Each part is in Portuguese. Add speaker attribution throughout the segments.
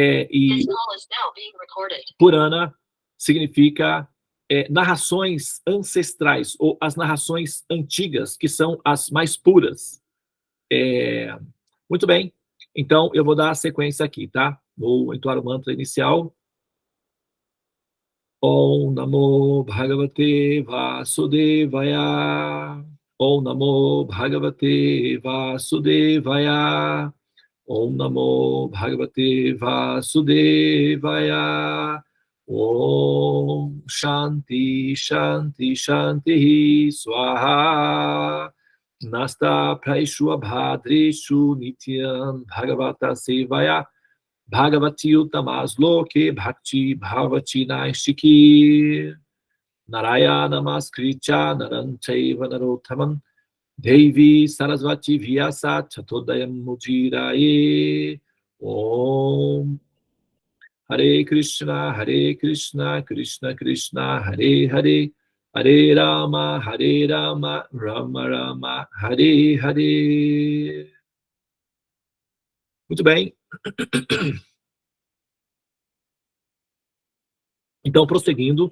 Speaker 1: E Purana significa narrações ancestrais, ou as narrações antigas, que são as mais puras. Muito bem, então eu vou dar a sequência aqui, tá? Vou entoar o mantra inicial. Om Namo Bhagavate Vasudevaya. Om Namo Bhagavate Vasudevaya. Om Namo Bhagavate Vasudevaya. Om Shanti Shanti Shanti Swaha. Nasta Praishu Abhadreshu Nityan Bhagavata Sevaya. Bhagavati Uttamas Loke Bhakti Bhavati Naishiki. Narayana Namaskricha Naranchaiva Narottamam Devi Sarasvati Vyasa Chatodayam Mujiraye. Om Hare Krishna Krishna Krishna Hare Hare Hare Rama Rama Rama Hare Hare. Muito bem. Então, prosseguindo,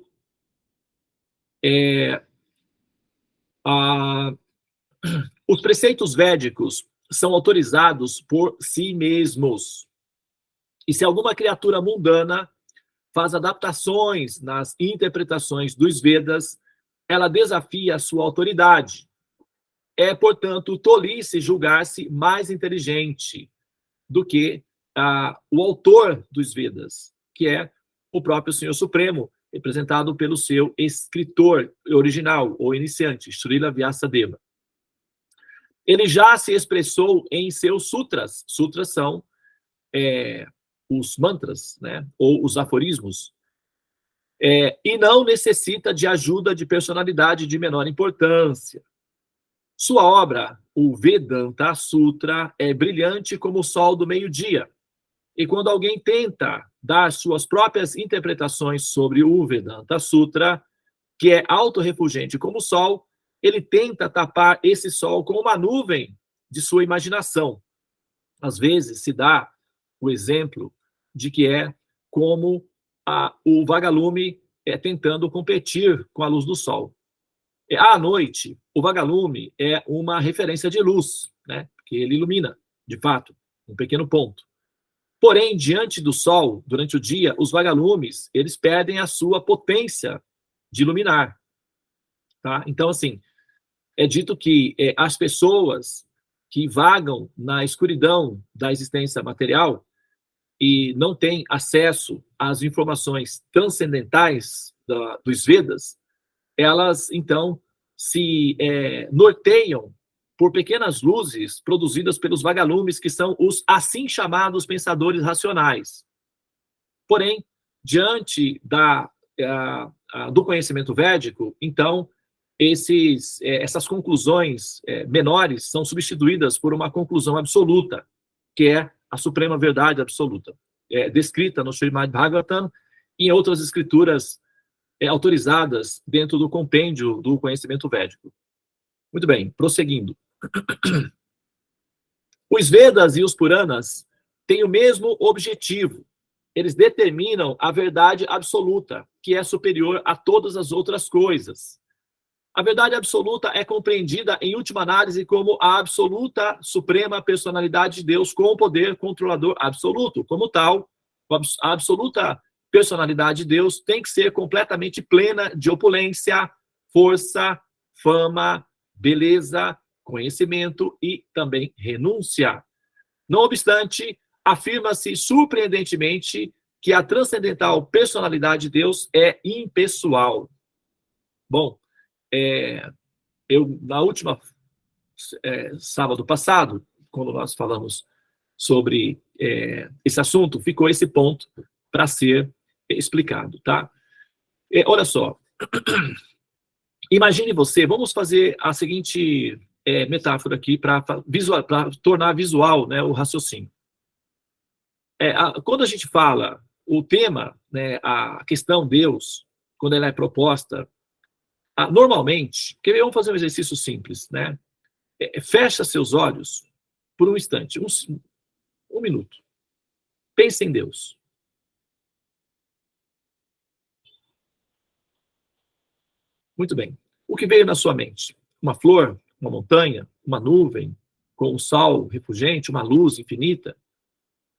Speaker 1: os preceitos védicos são autorizados por si mesmos. E se alguma criatura mundana faz adaptações nas interpretações dos Vedas, ela desafia a sua autoridade. É, portanto, tolice julgar-se mais inteligente do que o autor dos Vedas, que é o próprio Senhor Supremo, representado pelo seu escritor original, ou iniciante, Srila Vyasadeva. Ele já se expressou em seus sutras. Sutras são os mantras, né, ou os aforismos, e não necessita de ajuda de personalidade de menor importância. Sua obra, o Vedanta Sutra, é brilhante como o sol do meio-dia. E quando alguém tenta dar suas próprias interpretações sobre o Vedanta Sutra, que é autorrefulgente como o sol, ele tenta tapar esse sol com uma nuvem de sua imaginação. Às vezes se dá o exemplo de que é como o vagalume tentando competir com a luz do sol. À noite, o vagalume é uma referência de luz, né? Porque ele ilumina, de fato, um pequeno ponto. Porém, diante do sol, durante o dia, os vagalumes, eles perdem a sua potência de iluminar. Tá? Então, assim, é dito que as pessoas que vagam na escuridão da existência material e não têm acesso às informações transcendentais dos Vedas, elas, então, se norteiam por pequenas luzes produzidas pelos vagalumes, que são os assim chamados pensadores racionais. Porém, diante do conhecimento védico, então, essas conclusões menores são substituídas por uma conclusão absoluta, que é a suprema verdade absoluta, descrita no Srimad Bhagavatam e em outras escrituras autorizadas dentro do compêndio do conhecimento védico. Muito bem, prosseguindo. Os Vedas e os Puranas têm o mesmo objetivo. Eles determinam a verdade absoluta, que é superior a todas as outras coisas. A verdade absoluta é compreendida, em última análise, como a absoluta suprema personalidade de Deus com o poder controlador absoluto. Como tal, a absoluta personalidade de Deus tem que ser completamente plena de opulência, força, fama, beleza, conhecimento e também renúncia. Não obstante, afirma-se surpreendentemente que a transcendental personalidade de Deus é impessoal. Bom, eu, na última sábado passado, quando nós falamos sobre esse assunto, ficou esse ponto para ser explicado, tá? Olha só, imagine você, vamos fazer a seguinte metáfora aqui para tornar visual, né, o raciocínio. Quando a gente fala o tema, né, a questão Deus, quando ela é proposta, normalmente, vamos fazer um exercício simples, né? Fecha seus olhos por um instante, um minuto. Pense em Deus. Muito bem. O que veio na sua mente? Uma flor? Uma montanha? Uma nuvem? Com um sol refulgente? Uma luz infinita?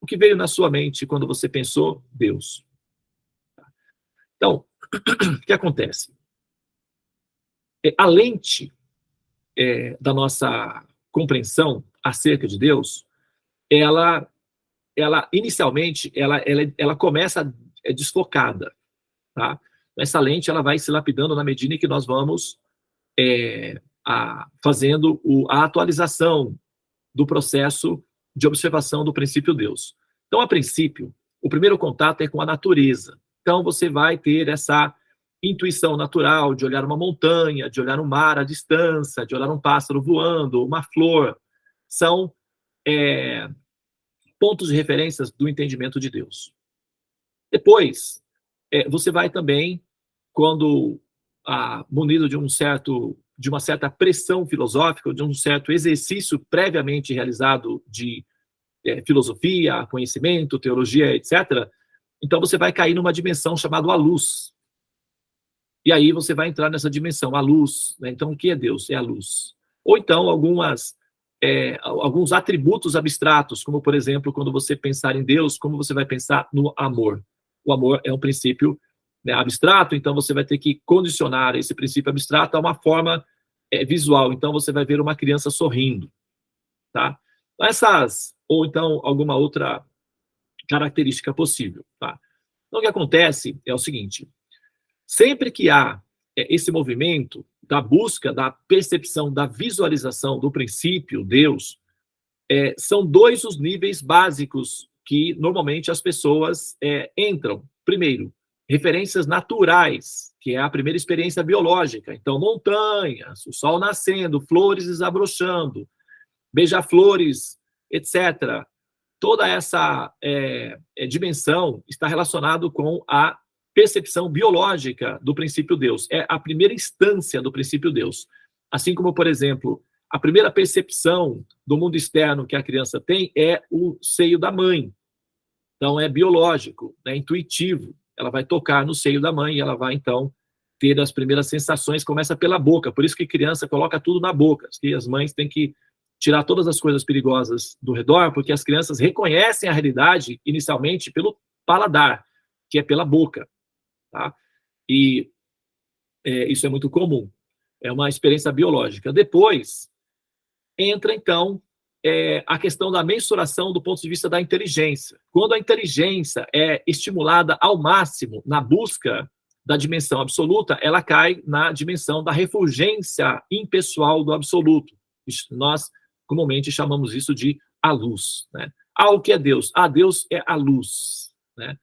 Speaker 1: O que veio na sua mente quando você pensou Deus? Então, o que acontece? A lente da nossa compreensão acerca de Deus, ela inicialmente, ela começa desfocada, tá? Essa lente, ela vai se lapidando na medida em que nós vamos fazendo a atualização do processo de observação do princípio Deus. Então, a princípio, o primeiro contato é com a natureza. Então, você vai ter essa intuição natural de olhar uma montanha, de olhar um mar à distância, de olhar um pássaro voando, uma flor. São pontos de referências do entendimento de Deus. Depois, você vai também, quando munido de uma certa pressão filosófica, de um certo exercício previamente realizado de filosofia, conhecimento, teologia, etc., então você vai cair numa dimensão chamada a luz. E aí você vai entrar nessa dimensão, a luz. Né? Então, o que é Deus? É a luz. Ou então, alguns atributos abstratos, como, por exemplo, quando você pensar em Deus, como você vai pensar no amor? O amor é um princípio, né, abstrato, então você vai ter que condicionar esse princípio abstrato a uma forma visual. Então, você vai ver uma criança sorrindo. Tá? Ou então, alguma outra característica possível. Tá? Então, o que acontece é o seguinte: sempre que há esse movimento da busca, da percepção, da visualização do princípio Deus, são dois os níveis básicos que normalmente as pessoas entram. Primeiro, referências naturais, que é a primeira experiência biológica. Então, montanhas, o sol nascendo, flores desabrochando, beija-flores, etc. Toda essa dimensão está relacionada com a percepção biológica do princípio Deus. É a primeira instância do princípio Deus. Assim como, por exemplo, a primeira percepção do mundo externo que a criança tem é o seio da mãe. Então, é biológico, é intuitivo. Ela vai tocar no seio da mãe e ela vai, então, ter as primeiras sensações. Começa pela boca. Por isso que criança coloca tudo na boca. Que as mães têm que tirar todas as coisas perigosas do redor, porque as crianças reconhecem a realidade inicialmente pelo paladar, que é pela boca. Tá? E isso é muito comum. É uma experiência biológica. Depois, entra, então, a questão da mensuração do ponto de vista da inteligência. Quando a inteligência é estimulada ao máximo na busca da dimensão absoluta, ela cai na dimensão da refulgência impessoal do absoluto. Nós, comumente, chamamos isso de a luz. Né? O que é Deus? Deus é a luz. Né?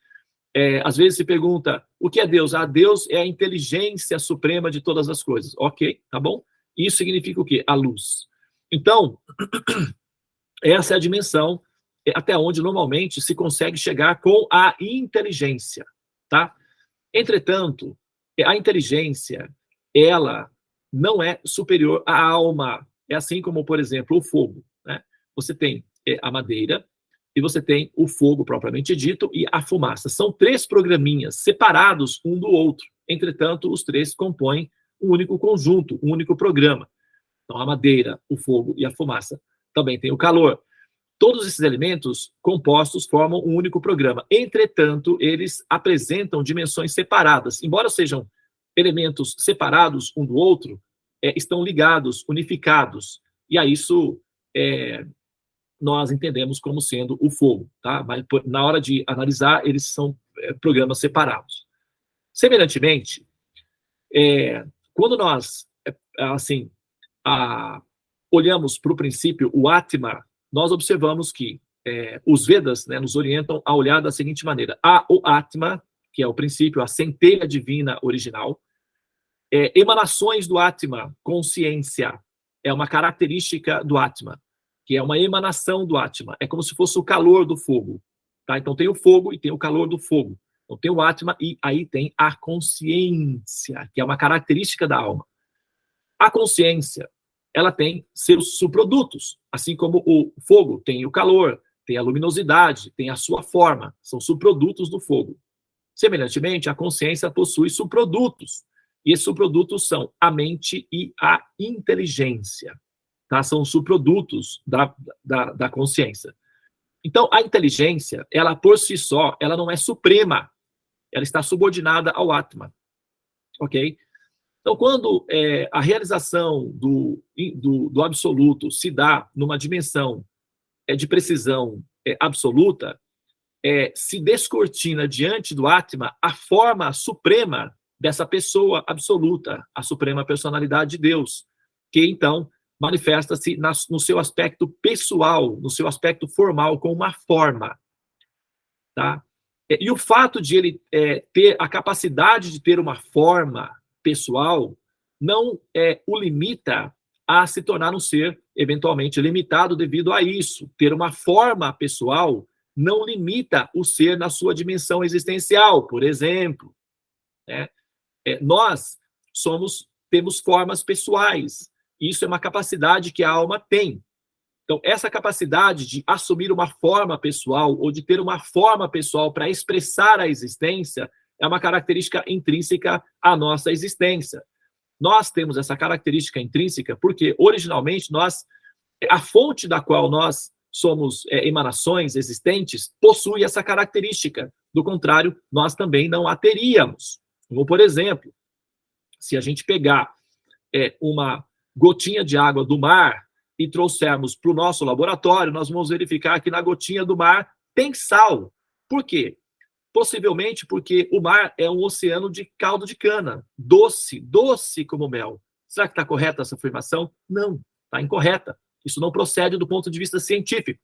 Speaker 1: Às vezes se pergunta, o que é Deus? Deus é a inteligência suprema de todas as coisas. Ok, tá bom? Isso significa o quê? A luz. Então, essa é a dimensão até onde normalmente se consegue chegar com a inteligência, tá? Entretanto, a inteligência, ela não é superior à alma. É assim como, por exemplo, o fogo. Né? Você tem a madeira, e você tem o fogo propriamente dito e a fumaça. São três programinhas separados um do outro. Entretanto, os três compõem um único conjunto, um único programa. Então, a madeira, o fogo e a fumaça também tem o calor. Todos esses elementos compostos formam um único programa. Entretanto, eles apresentam dimensões separadas. Embora sejam elementos separados um do outro, estão ligados, unificados. E a isso nós entendemos como sendo o fogo, tá? Mas na hora de analisar, eles são programas separados. Semelhantemente, quando nós, assim, olhamos para o princípio, o Atma, nós observamos que os Vedas, né, nos orientam a olhar da seguinte maneira: há o Atma, que é o princípio, a centelha divina original, emanações do Atma, consciência, é uma característica do Atma, que é uma emanação do Atma, é como se fosse o calor do fogo. Tá? Então tem o fogo e tem o calor do fogo. Então tem o Atma e aí tem a consciência, que é uma característica da alma. A consciência, ela tem seus subprodutos, assim como o fogo tem o calor, tem a luminosidade, tem a sua forma, são subprodutos do fogo. Semelhantemente, a consciência possui subprodutos, e esses subprodutos são a mente e a inteligência, tá? São subprodutos da consciência. Então, a inteligência, ela por si só, ela não é suprema, ela está subordinada ao Atman, ok? Então, quando a realização do absoluto se dá numa dimensão de precisão absoluta, se descortina diante do Atman a forma suprema dessa pessoa absoluta, a suprema personalidade de Deus, que então manifesta-se no seu aspecto pessoal, no seu aspecto formal, com uma forma. Tá? E o fato de ele ter a capacidade de ter uma forma pessoal não o limita a se tornar um ser eventualmente limitado devido a isso. Ter uma forma pessoal não limita o ser na sua dimensão existencial, por exemplo. Né? Nós temos formas pessoais. Isso é uma capacidade que a alma tem. Então, essa capacidade de assumir uma forma pessoal ou de ter uma forma pessoal para expressar a existência é uma característica intrínseca à nossa existência. Nós temos essa característica intrínseca porque, originalmente, a fonte da qual nós somos emanações existentes possui essa característica. Do contrário, nós também não a teríamos. Como, por exemplo, se a gente pegar uma gotinha de água do mar e trouxermos para o nosso laboratório, nós vamos verificar que na gotinha do mar tem sal. Por quê? Possivelmente porque o mar é um oceano de caldo de cana, doce como mel. Será que está correta essa afirmação? Não, está incorreta. Isso não procede do ponto de vista científico.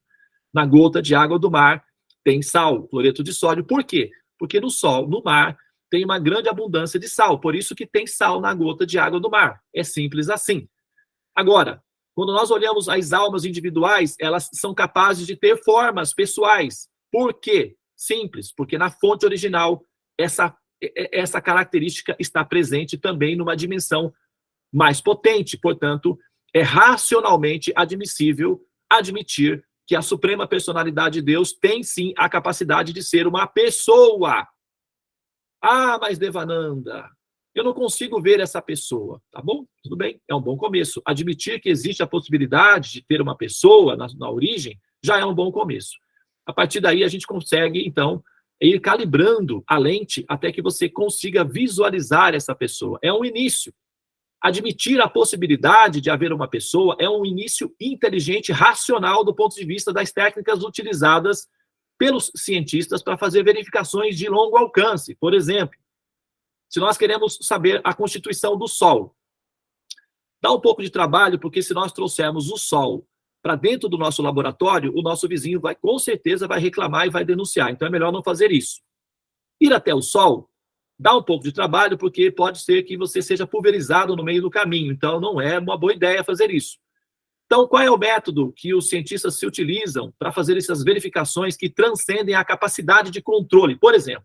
Speaker 1: Na gota de água do mar tem sal, cloreto de sódio. Por quê? Porque no mar, tem uma grande abundância de sal. Por isso que tem sal na gota de água do mar. É simples assim. Agora, quando nós olhamos as almas individuais, elas são capazes de ter formas pessoais. Por quê? Simples, porque na fonte original, essa característica está presente também numa dimensão mais potente. Portanto, é racionalmente admissível admitir que a suprema personalidade de Deus tem, sim, a capacidade de ser uma pessoa. Ah, mas Devananda, eu não consigo ver essa pessoa. Tá bom? Tudo bem, é um bom começo. Admitir que existe a possibilidade de ter uma pessoa na origem já é um bom começo. A partir daí, a gente consegue, então, ir calibrando a lente até que você consiga visualizar essa pessoa. É um início. Admitir a possibilidade de haver uma pessoa é um início inteligente, racional, do ponto de vista das técnicas utilizadas pelos cientistas para fazer verificações de longo alcance. Por exemplo, se nós queremos saber a constituição do Sol, dá um pouco de trabalho, porque se nós trouxermos o Sol para dentro do nosso laboratório, o nosso vizinho com certeza vai reclamar e vai denunciar. Então é melhor não fazer isso. Ir até o Sol dá um pouco de trabalho, porque pode ser que você seja pulverizado no meio do caminho. Então não é uma boa ideia fazer isso. Então, qual é o método que os cientistas se utilizam para fazer essas verificações que transcendem a capacidade de controle? Por exemplo,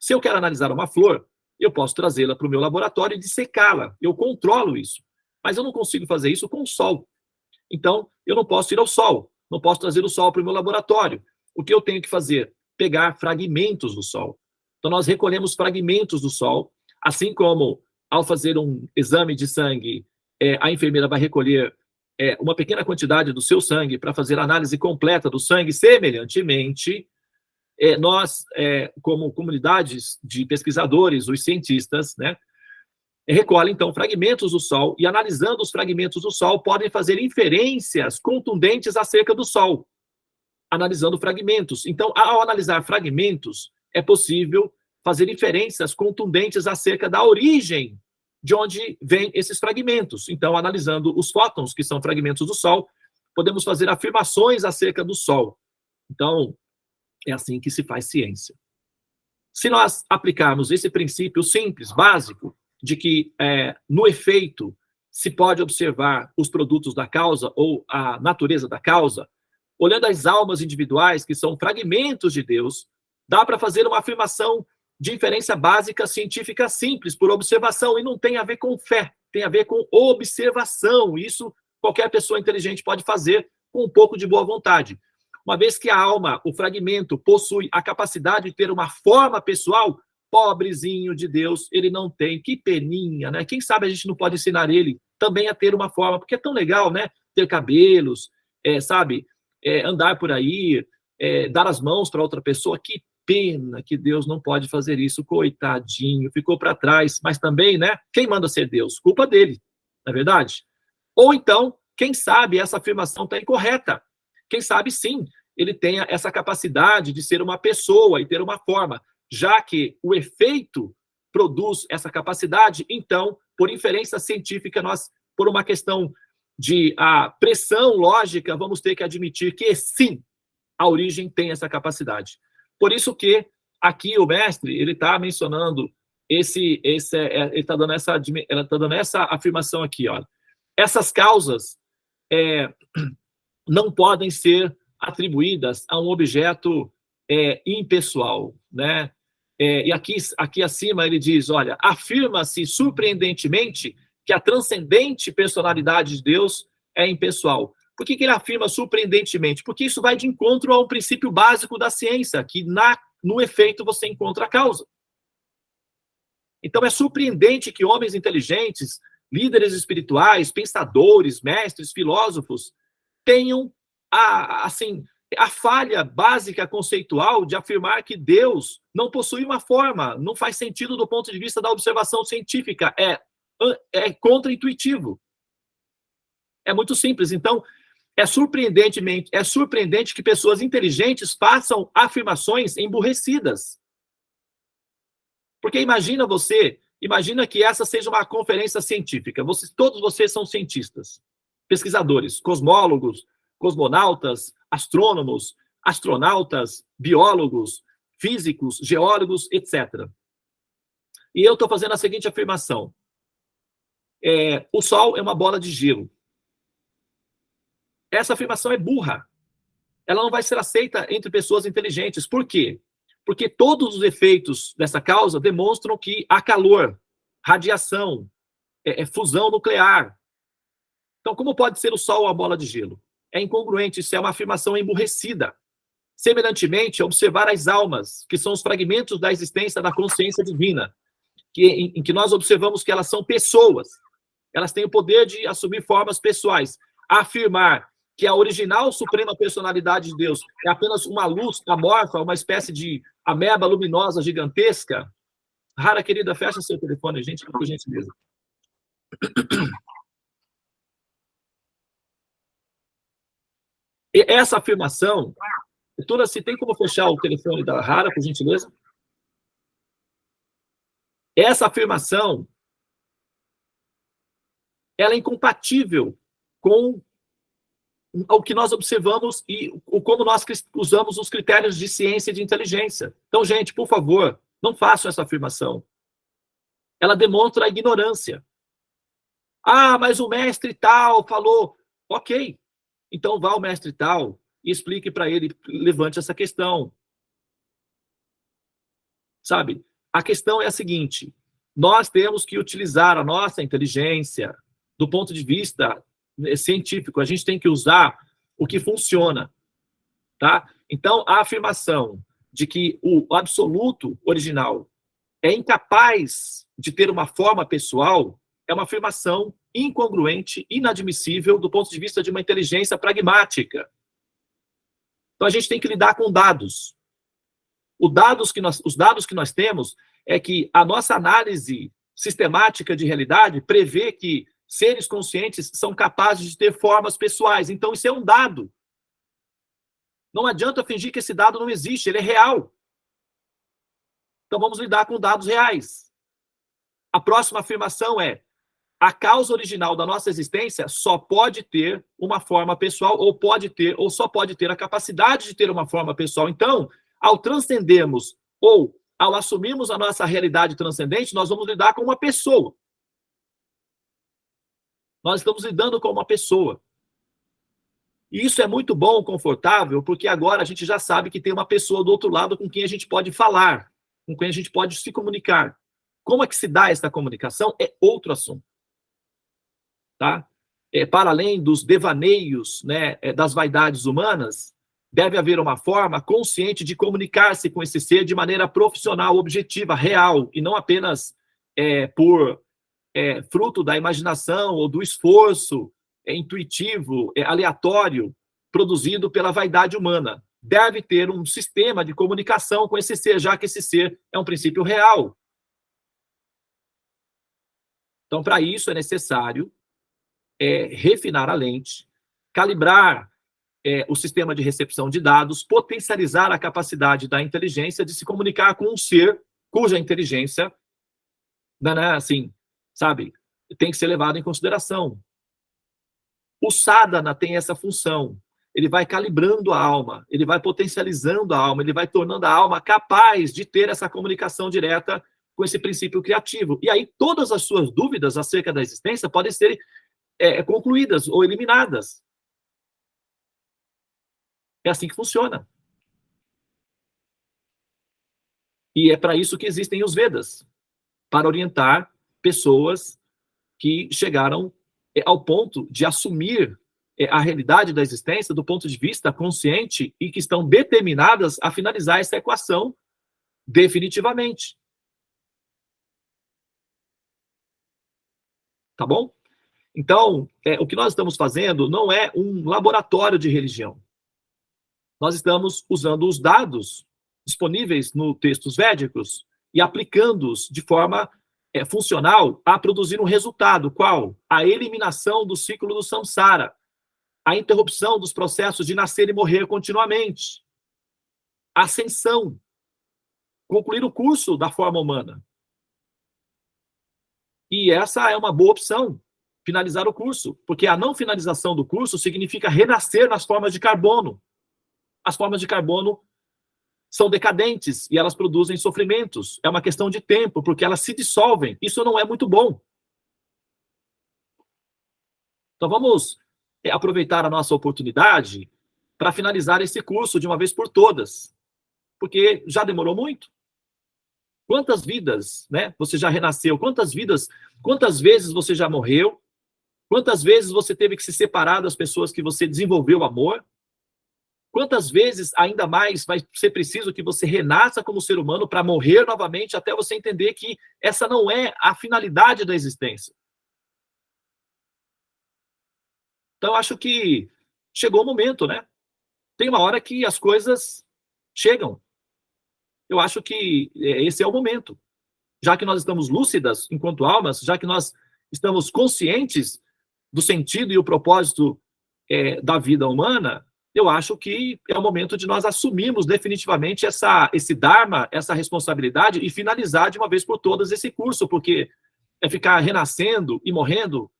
Speaker 1: se eu quero analisar uma flor, eu posso trazê-la para o meu laboratório e dissecá-la. Eu controlo isso. Mas eu não consigo fazer isso com o Sol. Então, eu não posso ir ao Sol. Não posso trazer o Sol para o meu laboratório. O que eu tenho que fazer? Pegar fragmentos do Sol. Então, nós recolhemos fragmentos do Sol, assim como, ao fazer um exame de sangue, a enfermeira vai recolher uma pequena quantidade do seu sangue para fazer a análise completa do sangue. Semelhantemente, nós, como comunidades de pesquisadores, os cientistas, né, recolhem, então, fragmentos do Sol e, analisando os fragmentos do Sol, podem fazer inferências contundentes acerca do Sol, analisando fragmentos. Então, ao analisar fragmentos, é possível fazer inferências contundentes acerca da origem de onde vêm esses fragmentos. Então, analisando os fótons, que são fragmentos do Sol, podemos fazer afirmações acerca do Sol. Então, é assim que se faz ciência. Se nós aplicarmos esse princípio simples, básico, de que, no efeito, se pode observar os produtos da causa ou a natureza da causa, olhando as almas individuais, que são fragmentos de Deus, dá para fazer uma afirmação de inferência básica científica simples, por observação, e não tem a ver com fé, tem a ver com observação. Isso qualquer pessoa inteligente pode fazer com um pouco de boa vontade. Uma vez que a alma, o fragmento, possui a capacidade de ter uma forma pessoal, pobrezinho de Deus, ele não tem. Que peninha, né? Quem sabe a gente não pode ensinar ele também a ter uma forma, porque é tão legal, né? Ter cabelos, sabe? Andar por aí, dar as mãos para outra pessoa. Que pena que Deus não pode fazer isso, coitadinho, ficou para trás. Mas também, né? Quem manda ser Deus? Culpa dele, não é verdade? Ou então, quem sabe essa afirmação está incorreta. Quem sabe, sim, ele tenha essa capacidade de ser uma pessoa e ter uma forma, já que o efeito produz essa capacidade, então, por inferência científica, nós, por uma questão de pressão lógica, vamos ter que admitir que, sim, a origem tem essa capacidade. Por isso que aqui o mestre, ele está mencionando ele está dando essa afirmação aqui, ó. Essas causas não podem ser atribuídas a um objeto impessoal, né? E aqui acima ele diz, olha, afirma-se surpreendentemente que a transcendente personalidade de Deus é impessoal. Por que ele afirma surpreendentemente? Porque isso vai de encontro a um princípio básico da ciência, que no efeito você encontra a causa. Então é surpreendente que homens inteligentes, líderes espirituais, pensadores, mestres, filósofos, tenham a falha básica conceitual de afirmar que Deus não possui uma forma, não faz sentido do ponto de vista da observação científica, é contra-intuitivo. É muito simples. Então, é surpreendente que pessoas inteligentes façam afirmações emburrecidas. Porque imagina que essa seja uma conferência científica. Todos vocês são cientistas, pesquisadores, cosmólogos, cosmonautas, astrônomos, astronautas, biólogos, físicos, geólogos, etc. E eu estou fazendo a seguinte afirmação. O Sol é uma bola de gelo. Essa afirmação é burra. Ela não vai ser aceita entre pessoas inteligentes. Por quê? Porque todos os efeitos dessa causa demonstram que há calor, radiação, fusão nuclear. Então, como pode ser o Sol uma bola de gelo? É incongruente, isso é uma afirmação emburrecida. Semelhantemente, observar as almas, que são os fragmentos da existência da consciência divina, em que nós observamos que elas são pessoas, elas têm o poder de assumir formas pessoais. Afirmar que a original suprema personalidade de Deus é apenas uma luz amorfa, uma espécie de ameba luminosa gigantesca. Rara, querida, fecha seu telefone, gente, por gentileza. E essa afirmação, Tura, se tem como fechar o telefone da Rara, por gentileza? Essa afirmação, ela é incompatível com o que nós observamos e como nós usamos os critérios de ciência e de inteligência. Então, gente, por favor, não façam essa afirmação. Ela demonstra a ignorância. Ah, mas o mestre tal falou. Ok, então vá ao mestre tal e explique para ele, levante essa questão. Sabe? A questão é a seguinte, nós temos que utilizar a nossa inteligência do ponto de vista científico, a gente tem que usar o que funciona, tá? Então, a afirmação de que o absoluto original é incapaz de ter uma forma pessoal é uma afirmação incongruente, inadmissível do ponto de vista de uma inteligência pragmática. Então, a gente tem que lidar com dados. Os dados que nós temos é que a nossa análise sistemática de realidade prevê que seres conscientes são capazes de ter formas pessoais. Então, isso é um dado. Não adianta fingir que esse dado não existe, ele é real. Então, vamos lidar com dados reais. A próxima afirmação é: a causa original da nossa existência só pode ter uma forma pessoal, ou só pode ter a capacidade de ter uma forma pessoal. Então, ao transcendermos ou ao assumirmos a nossa realidade transcendente, nós vamos lidar com uma pessoa. Nós estamos lidando com uma pessoa. E isso é muito bom, confortável, porque agora a gente já sabe que tem uma pessoa do outro lado com quem a gente pode falar, com quem a gente pode se comunicar. Como é que se dá essa comunicação? É outro assunto. Tá? Para além dos devaneios, né, das vaidades humanas, deve haver uma forma consciente de comunicar-se com esse ser de maneira profissional, objetiva, real, e não apenas por fruto da imaginação ou do esforço intuitivo, aleatório, produzido pela vaidade humana. Deve ter um sistema de comunicação com esse ser, já que esse ser é um princípio real. Então, para isso é necessário refinar a lente, calibrar o sistema de recepção de dados, potencializar a capacidade da inteligência de se comunicar com um ser cuja inteligência, assim, sabe, tem que ser levado em consideração. O sadhana tem essa função. Ele vai calibrando a alma, ele vai potencializando a alma, ele vai tornando a alma capaz de ter essa comunicação direta com esse princípio criativo. E aí todas as suas dúvidas acerca da existência podem ser concluídas ou eliminadas. É assim que funciona. E é para isso que existem os Vedas, para orientar pessoas que chegaram ao ponto de assumir a realidade da existência do ponto de vista consciente e que estão determinadas a finalizar essa equação definitivamente. Tá bom? Então, o que nós estamos fazendo não é um laboratório de religião. Nós estamos usando os dados disponíveis nos textos védicos e aplicando-os de forma funcional a produzir um resultado. Qual? A eliminação do ciclo do samsara, a interrupção dos processos de nascer e morrer continuamente, a ascensão, concluir o curso da forma humana. E essa é uma boa opção, finalizar o curso, porque a não finalização do curso significa renascer nas formas de carbono. As formas de carbono são decadentes e elas produzem sofrimentos. É uma questão de tempo, porque elas se dissolvem. Isso não é muito bom. Então vamos aproveitar a nossa oportunidade para finalizar esse curso de uma vez por todas, porque já demorou muito. Quantas vidas, né, você já renasceu? Quantas vezes você já morreu? Quantas vezes você teve que se separar das pessoas que você desenvolveu amor? Quantas vezes ainda mais vai ser preciso que você renasça como ser humano para morrer novamente até você entender que essa não é a finalidade da existência? Então, acho que chegou o momento, né? Tem uma hora que as coisas chegam. Eu acho que esse é o momento. Já que nós estamos lúcidas enquanto almas, já que nós estamos conscientes do sentido e o propósito da vida humana, eu acho que é o momento de nós assumirmos definitivamente esse dharma, essa responsabilidade e finalizar de uma vez por todas esse curso, porque ficar renascendo e morrendo,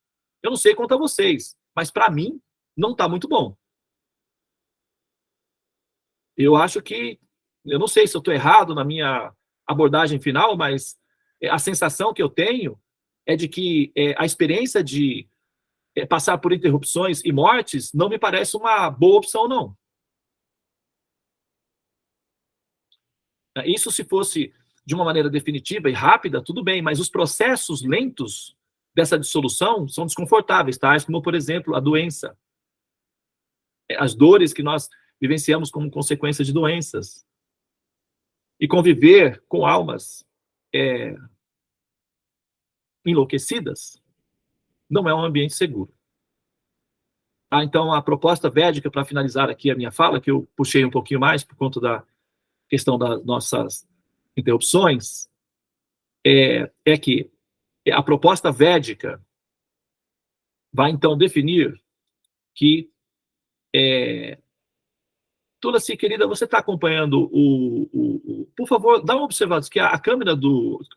Speaker 1: eu não sei quanto a vocês, mas para mim não está muito bom. Eu acho que, eu não sei se eu estou errado na minha abordagem final, mas a sensação que eu tenho é de que a experiência de passar por interrupções e mortes não me parece uma boa opção, não. Isso se fosse de uma maneira definitiva e rápida, tudo bem, mas os processos lentos dessa dissolução são desconfortáveis, tais como, por exemplo, a doença, as dores que nós vivenciamos como consequência de doenças, e conviver com almas enlouquecidas não é um ambiente seguro. Então, a proposta védica, para finalizar aqui a minha fala, que eu puxei um pouquinho mais por conta da questão das nossas interrupções, é que a proposta védica vai, então, definir que Tulasi, querida, você está acompanhando por favor, dá uma observada, que a câmera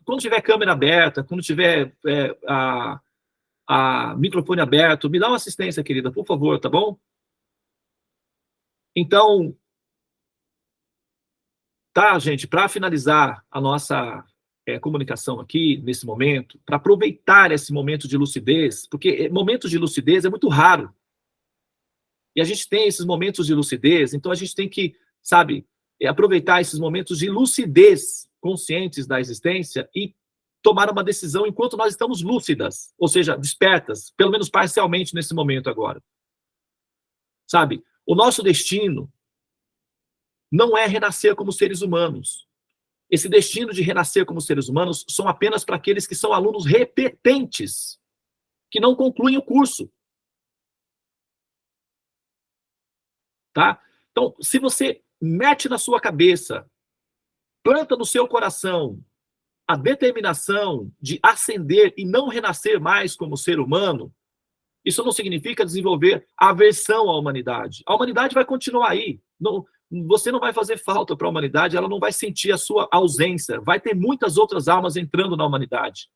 Speaker 1: quando tiver câmera aberta, quando tiver a microfone aberto, me dá uma assistência, querida, por favor, tá bom? Então, tá, gente, para finalizar a nossa comunicação aqui, nesse momento, para aproveitar esse momento de lucidez, porque momentos de lucidez é muito raro. E a gente tem esses momentos de lucidez, então a gente tem que, sabe, aproveitar esses momentos de lucidez conscientes da existência e tomar uma decisão enquanto nós estamos lúcidas, ou seja, despertas, pelo menos parcialmente nesse momento agora. Sabe, o nosso destino não é renascer como seres humanos. Esse destino de renascer como seres humanos são apenas para aqueles que são alunos repetentes, que não concluem o curso. Tá? Então, se você mete na sua cabeça, planta no seu coração a determinação de ascender e não renascer mais como ser humano, isso não significa desenvolver aversão à humanidade. A humanidade vai continuar aí. Não, você não vai fazer falta para a humanidade, ela não vai sentir a sua ausência. Vai ter muitas outras almas entrando na humanidade.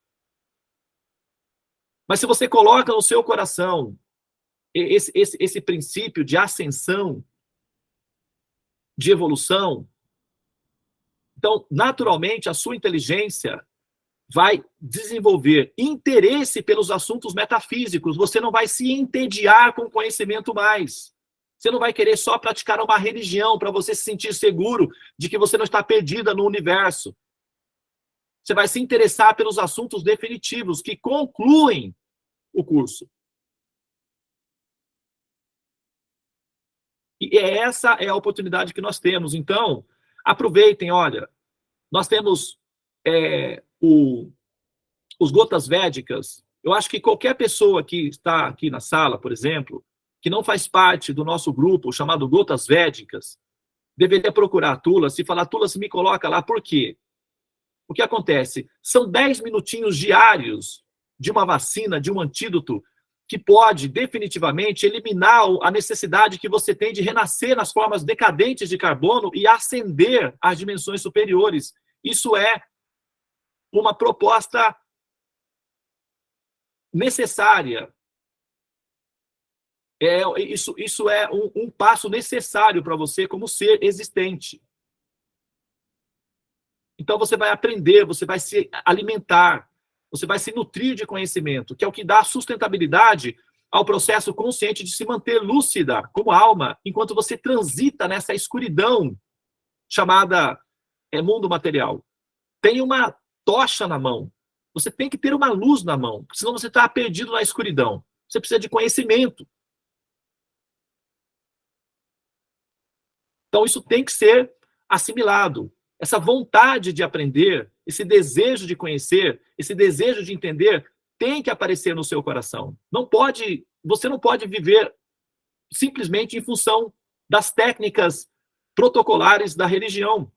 Speaker 1: Mas se você coloca no seu coração esse princípio de ascensão, de evolução, então, naturalmente, a sua inteligência vai desenvolver interesse pelos assuntos metafísicos. Você não vai se entediar com o conhecimento mais. Você não vai querer só praticar uma religião para você se sentir seguro de que você não está perdida no universo. Você vai se interessar pelos assuntos definitivos que concluem o curso. E essa é a oportunidade que nós temos. Então, aproveitem, olha, nós temos os Gotas Védicas. Eu acho que qualquer pessoa que está aqui na sala, por exemplo, que não faz parte do nosso grupo chamado Gotas Védicas, deveria procurar a Tulasi e falar, Tulasi, me coloca lá. Por quê? O que acontece? São 10 minutinhos diários de uma vacina, de um antídoto, que pode definitivamente eliminar a necessidade que você tem de renascer nas formas decadentes de carbono e ascender às dimensões superiores. Isso é uma proposta necessária. Isso é um passo necessário para você como ser existente. Então você vai aprender, você vai se alimentar, você vai se nutrir de conhecimento, que é o que dá sustentabilidade ao processo consciente de se manter lúcida como alma, enquanto você transita nessa escuridão chamada mundo material. Tem uma tocha na mão. Você tem que ter uma luz na mão, senão você está perdido na escuridão. Você precisa de conhecimento. Então isso tem que ser assimilado. Essa vontade de aprender, esse desejo de conhecer, esse desejo de entender, tem que aparecer no seu coração. Você não pode viver simplesmente em função das técnicas protocolares da religião.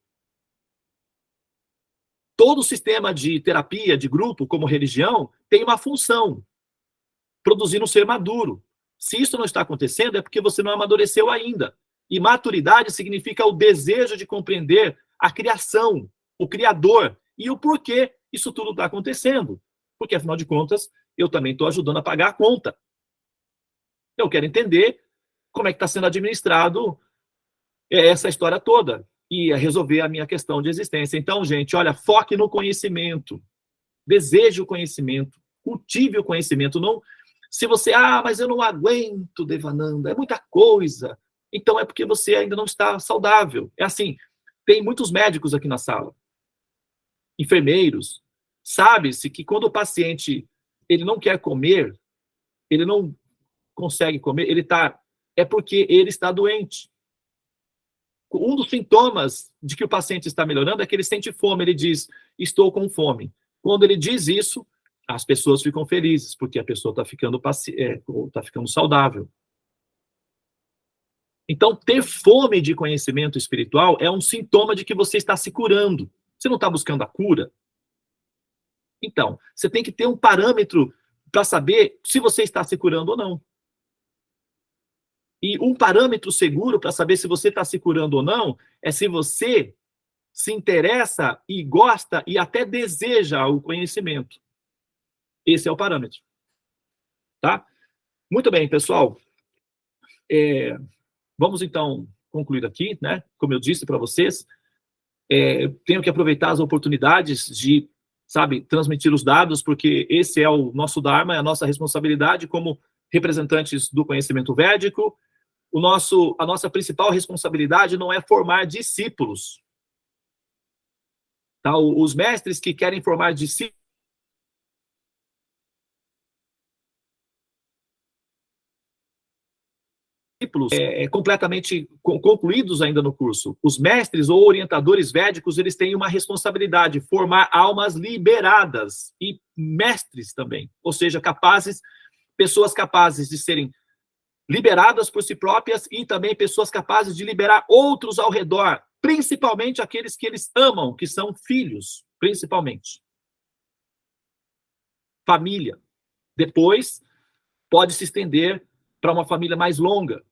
Speaker 1: Todo sistema de terapia, de grupo, como religião, tem uma função, produzir um ser maduro. Se isso não está acontecendo, é porque você não amadureceu ainda. E maturidade significa o desejo de compreender a criação, o Criador, e o porquê isso tudo está acontecendo. Porque, afinal de contas, eu também estou ajudando a pagar a conta. Eu quero entender como é que está sendo administrado essa história toda e resolver a minha questão de existência. Então, gente, olha, foque no conhecimento. Deseje o conhecimento. Cultive o conhecimento. Não, se você, mas eu não aguento, Devananda, é muita coisa. Então é porque você ainda não está saudável. É assim, tem muitos médicos aqui na sala, enfermeiros. Sabe-se que quando o paciente ele não quer comer, ele não consegue comer, é porque ele está doente. Um dos sintomas de que o paciente está melhorando é que ele sente fome, ele diz, estou com fome. Quando ele diz isso, as pessoas ficam felizes, porque a pessoa está ficando saudável. Então, ter fome de conhecimento espiritual é um sintoma de que você está se curando. Você não está buscando a cura? Então, você tem que ter um parâmetro para saber se você está se curando ou não. E um parâmetro seguro para saber se você está se curando ou não é se você se interessa e gosta e até deseja o conhecimento. Esse é o parâmetro. Tá? Muito bem, pessoal. Vamos, então, concluir aqui, né? Como eu disse para vocês, tenho que aproveitar as oportunidades de, transmitir os dados, porque esse é o nosso Dharma, é a nossa responsabilidade como representantes do conhecimento védico. A nossa principal responsabilidade não é formar discípulos. Tá? Os mestres que querem formar discípulos discípulos completamente concluídos ainda no curso. Os mestres ou orientadores védicos, eles têm uma responsabilidade, formar almas liberadas e mestres também, ou seja, pessoas capazes de serem liberadas por si próprias e também pessoas capazes de liberar outros ao redor, principalmente aqueles que eles amam, que são filhos, principalmente. Família. Depois, pode se estender para uma família mais longa,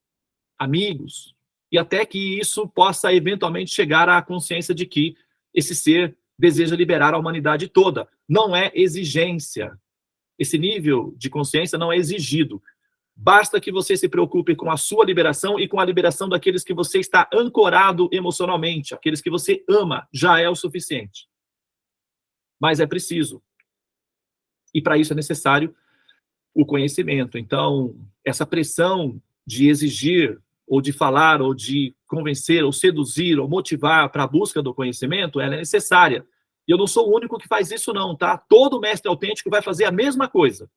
Speaker 1: amigos, e até que isso possa eventualmente chegar à consciência de que esse ser deseja liberar a humanidade toda. Não é exigência. Esse nível de consciência não é exigido. Basta que você se preocupe com a sua liberação e com a liberação daqueles que você está ancorado emocionalmente, aqueles que você ama, já é o suficiente. Mas é preciso. E para isso é necessário o conhecimento. Então, essa pressão de exigir, ou de falar, ou de convencer, ou seduzir, ou motivar para a busca do conhecimento, ela é necessária. E eu não sou o único que faz isso, não, tá? Todo mestre autêntico vai fazer a mesma coisa.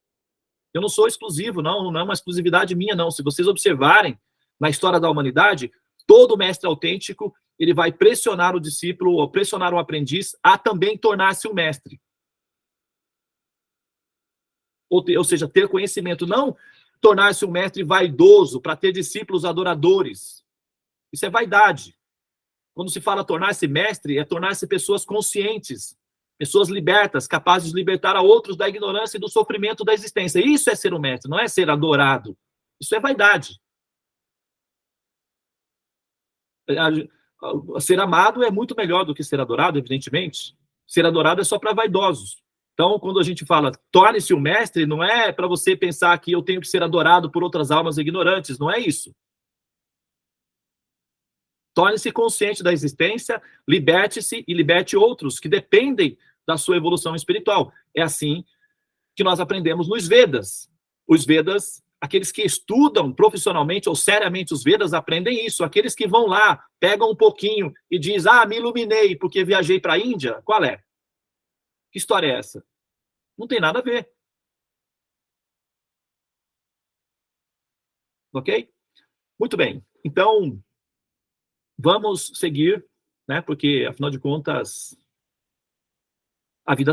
Speaker 1: Eu não sou exclusivo, não é uma exclusividade minha, não. Se vocês observarem na história da humanidade, todo mestre autêntico, ele vai pressionar o discípulo, ou pressionar o aprendiz a também tornar-se um mestre. Ou seja, ter conhecimento, não tornar-se um mestre vaidoso para ter discípulos adoradores. Isso é vaidade. Quando se fala tornar-se mestre, é tornar-se pessoas conscientes, pessoas libertas, capazes de libertar a outros da ignorância e do sofrimento da existência. Isso é ser um mestre, não é ser adorado. Isso é vaidade. Ser amado é muito melhor do que ser adorado, evidentemente. Ser adorado é só para vaidosos. Então, quando a gente fala torne-se um mestre, não é para você pensar que eu tenho que ser adorado por outras almas ignorantes, não é isso. Torne-se consciente da existência, liberte-se e liberte outros que dependem da sua evolução espiritual. É assim que nós aprendemos nos Vedas. Os Vedas, aqueles que estudam profissionalmente ou seriamente os Vedas, aprendem isso. Aqueles que vão lá, pegam um pouquinho e dizem, me iluminei porque viajei para a Índia, qual é? Que história é essa? Não tem nada a ver. Ok? Muito bem. Então, vamos seguir, né? Porque, afinal de contas, a vida